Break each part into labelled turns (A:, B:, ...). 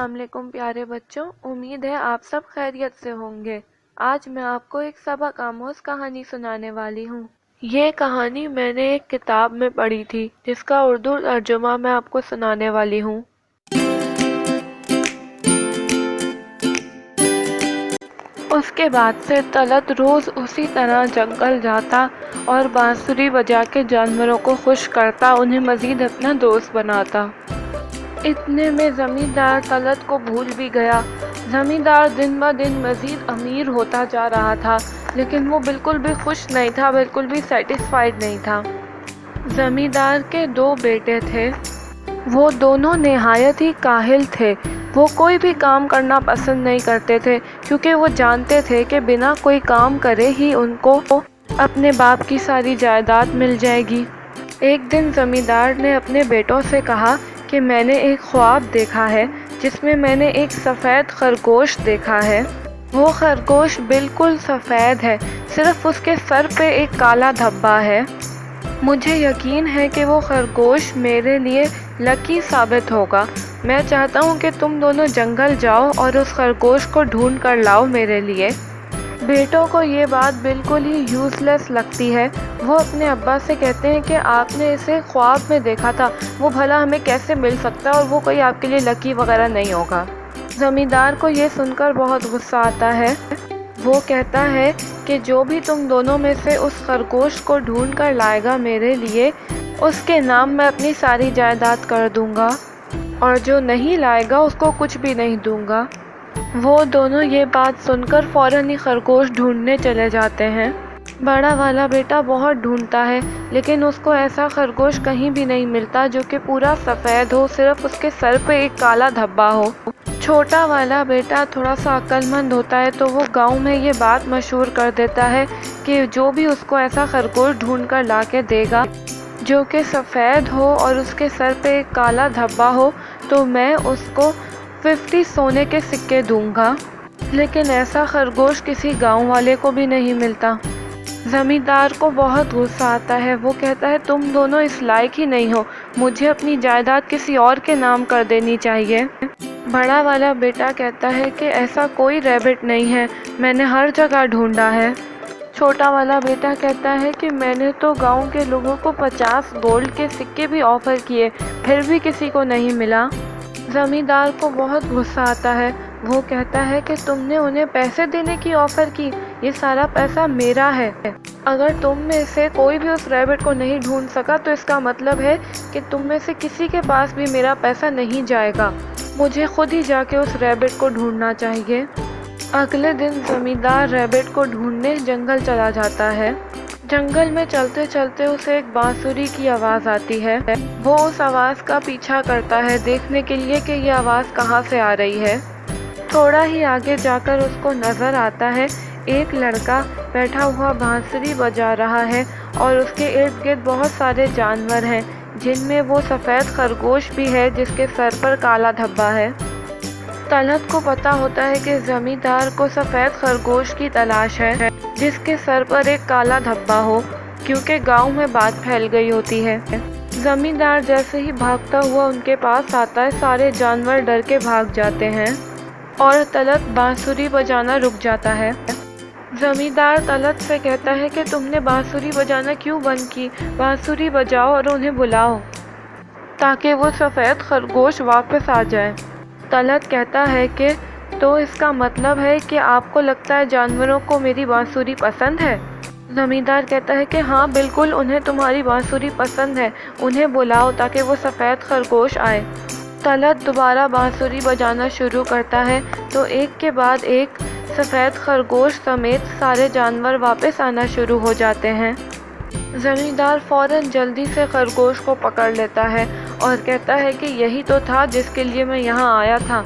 A: अस्सलाम वालेकुम प्यारे बच्चों, उम्मीद है आप सब खैरियत से होंगे। आज मैं आपको एक सबक आमोज़ कहानी सुनाने वाली हूँ। ये कहानी मैंने एक किताब में पढ़ी थी जिसका उर्दू तर्जुमा मैं आपको सुनाने वाली हूँ। उसके बाद से तलत रोज़ उसी तरह जंगल जाता और बांसुरी बजा के जानवरों को खुश करता, उन्हें मज़ीद अपना दोस्त बनाता। इतने में ज़मींदार तलत को भूल भी गया। ज़मींदार दिन ब दिन मज़ीद अमीर होता जा रहा था, लेकिन वो बिल्कुल भी खुश नहीं था, बिल्कुल भी सेटिस्फाइड नहीं था। ज़मींदार के दो बेटे थे। वो दोनों निहायत ही काहिल थे। वो कोई भी काम करना पसंद नहीं करते थे, क्योंकि वो जानते थे कि बिना कोई काम करे ही उनको अपने बाप की सारी जायदाद मिल जाएगी। एक दिन ज़मींदार ने अपने बेटों से कहा कि मैंने एक ख्वाब देखा है जिसमें मैंने एक सफ़ेद खरगोश देखा है। वो खरगोश बिल्कुल सफ़ेद है, सिर्फ उसके सर पे एक काला धब्बा है। मुझे यकीन है कि वो खरगोश मेरे लिए लकी साबित होगा। मैं चाहता हूँ कि तुम दोनों जंगल जाओ और उस खरगोश को ढूंढ कर लाओ मेरे लिए। बेटों को ये बात बिल्कुल ही यूज़लेस लगती है। वो अपने अब्बा से कहते हैं कि आपने इसे ख्वाब में देखा था, वो भला हमें कैसे मिल सकता है और वो कोई आपके लिए लकी वगैरह नहीं होगा। ज़मींदार को ये सुनकर बहुत गुस्सा आता है। वो कहता है कि जो भी तुम दोनों में से उस खरगोश को ढूंढ कर लाएगा मेरे लिए, उसके नाम मैं अपनी सारी जायदाद कर दूंगा, और जो नहीं लाएगा उसको कुछ भी नहीं दूंगा। वो दोनों ये बात सुनकर फ़ौरन ही खरगोश ढूंढने चले जाते हैं। बड़ा वाला बेटा बहुत ढूंढता है, लेकिन उसको ऐसा खरगोश कहीं भी नहीं मिलता जो कि पूरा सफ़ेद हो, सिर्फ उसके सर पे एक काला धब्बा हो। छोटा वाला बेटा थोड़ा सा अक्लमंद होता है, तो वो गांव में ये बात मशहूर कर देता है कि जो भी उसको ऐसा खरगोश ढूंढ कर ला के देगा जो कि सफ़ेद हो और उसके सर पे एक काला धब्बा हो, तो मैं उसको 50 सोने के सिक्के दूंगा। लेकिन ऐसा खरगोश किसी गांव वाले को भी नहीं मिलता। ज़मींदार को बहुत गुस्सा आता है। वो कहता है तुम दोनों इस लायक ही नहीं हो, मुझे अपनी जायदाद किसी और के नाम कर देनी चाहिए। बड़ा वाला बेटा कहता है कि ऐसा कोई रैबिट नहीं है, मैंने हर जगह ढूंढा है। छोटा वाला बेटा कहता है कि मैंने तो गांव के लोगों को 50 गोल्ड के सिक्के भी ऑफ़र किए, फिर भी किसी को नहीं मिला। ज़मींदार को बहुत गुस्सा आता है। वो कहता है कि तुमने उन्हें पैसे देने की ऑफ़र की, ये सारा पैसा मेरा है। अगर तुम में से कोई भी उस रैबिट को नहीं ढूंढ सका तो इसका मतलब है कि तुम में से किसी के पास भी मेरा पैसा नहीं जाएगा। मुझे खुद ही जाके उस रैबिट को ढूंढना चाहिए। अगले दिन ज़मींदार रैबिट को ढूंढने जंगल चला जाता है। जंगल में चलते चलते उसे एक बांसुरी की आवाज़ आती है। वो उस आवाज़ का पीछा करता है देखने के लिए कि ये आवाज़ कहाँ से आ रही है। थोड़ा ही आगे जाकर उसको नज़र आता है एक लड़का बैठा हुआ बांसुरी बजा रहा है और उसके इर्द गिर्द बहुत सारे जानवर हैं, जिनमें वो सफ़ेद खरगोश भी है जिसके सर पर काला धब्बा है। तलत को पता होता है कि ज़मींदार को सफ़ेद खरगोश की तलाश है जिसके सर पर एक काला धब्बा हो, क्योंकि गांव में बात फैल गई होती है। ज़मींदार जैसे ही भागता हुआ उनके पास आता है, सारे जानवर डर के भाग जाते हैं और तलत बांसुरी बजाना रुक जाता है। ज़मींदार तलत से कहता है कि तुमने बांसुरी बजाना क्यों बंद की, बांसुरी बजाओ और उन्हें बुलाओ ताकि वो सफ़ेद खरगोश वापस आ जाए। तलत कहता है कि तो इसका मतलब है कि आपको लगता है जानवरों को मेरी बांसुरी पसंद है। ज़मींदार कहता है कि हाँ बिल्कुल, उन्हें तुम्हारी बांसुरी पसंद है, उन्हें बुलाओ ताकि वो सफ़ेद खरगोश आए। तलत दोबारा बांसुरी बजाना शुरू करता है तो एक के बाद एक सफ़ेद खरगोश समेत सारे जानवर वापस आना शुरू हो जाते हैं। ज़मींदार फ़ौरन जल्दी से खरगोश को पकड़ लेता है और कहता है कि यही तो था जिसके लिए मैं यहाँ आया था।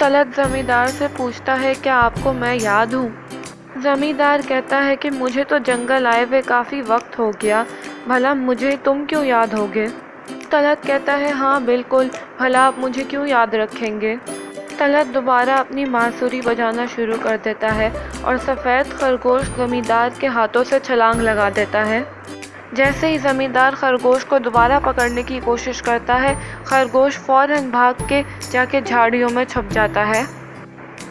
A: तलत ज़मींदार से पूछता है क्या आपको मैं याद हूँ। ज़मींदार कहता है कि मुझे तो जंगल आए हुए काफ़ी वक्त हो गया, भला मुझे तुम क्यों याद होगे। तलत कहता है हाँ बिल्कुल, भला आप मुझे क्यों याद रखेंगे। तलत दोबारा अपनी बांसुरी बजाना शुरू कर देता है और सफ़ेद खरगोश ज़मींदार के हाथों से छलांग लगा देता है। जैसे ही जमींदार खरगोश को दोबारा पकड़ने की कोशिश करता है, खरगोश फौरन भाग के जाके झाड़ियों में छुप जाता है।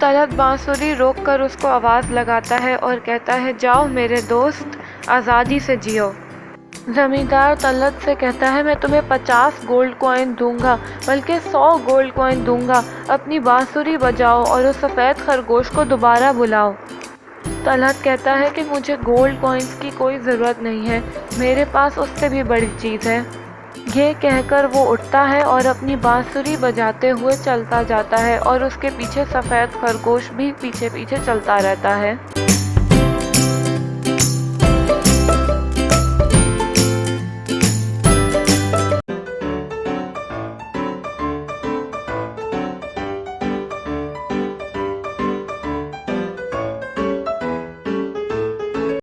A: तलत बांसुरी रोक कर उसको आवाज़ लगाता है और कहता है, जाओ मेरे दोस्त, आज़ादी से जियो। जमींदार तलत से कहता है, मैं तुम्हें 50 गोल्ड कॉइन दूंगा, बल्कि 100 गोल्ड कॉइन दूंगा। अपनी बांसुरी बजाओ और उस सफ़ेद खरगोश को दोबारा बुलाओ। तलत कहता है कि मुझे गोल्ड कॉइन्स की कोई ज़रूरत नहीं है, मेरे पास उससे भी बड़ी चीज़ है। ये कहकर वो उठता है और अपनी बांसुरी बजाते हुए चलता जाता है और उसके पीछे सफ़ेद खरगोश भी पीछे पीछे चलता रहता है।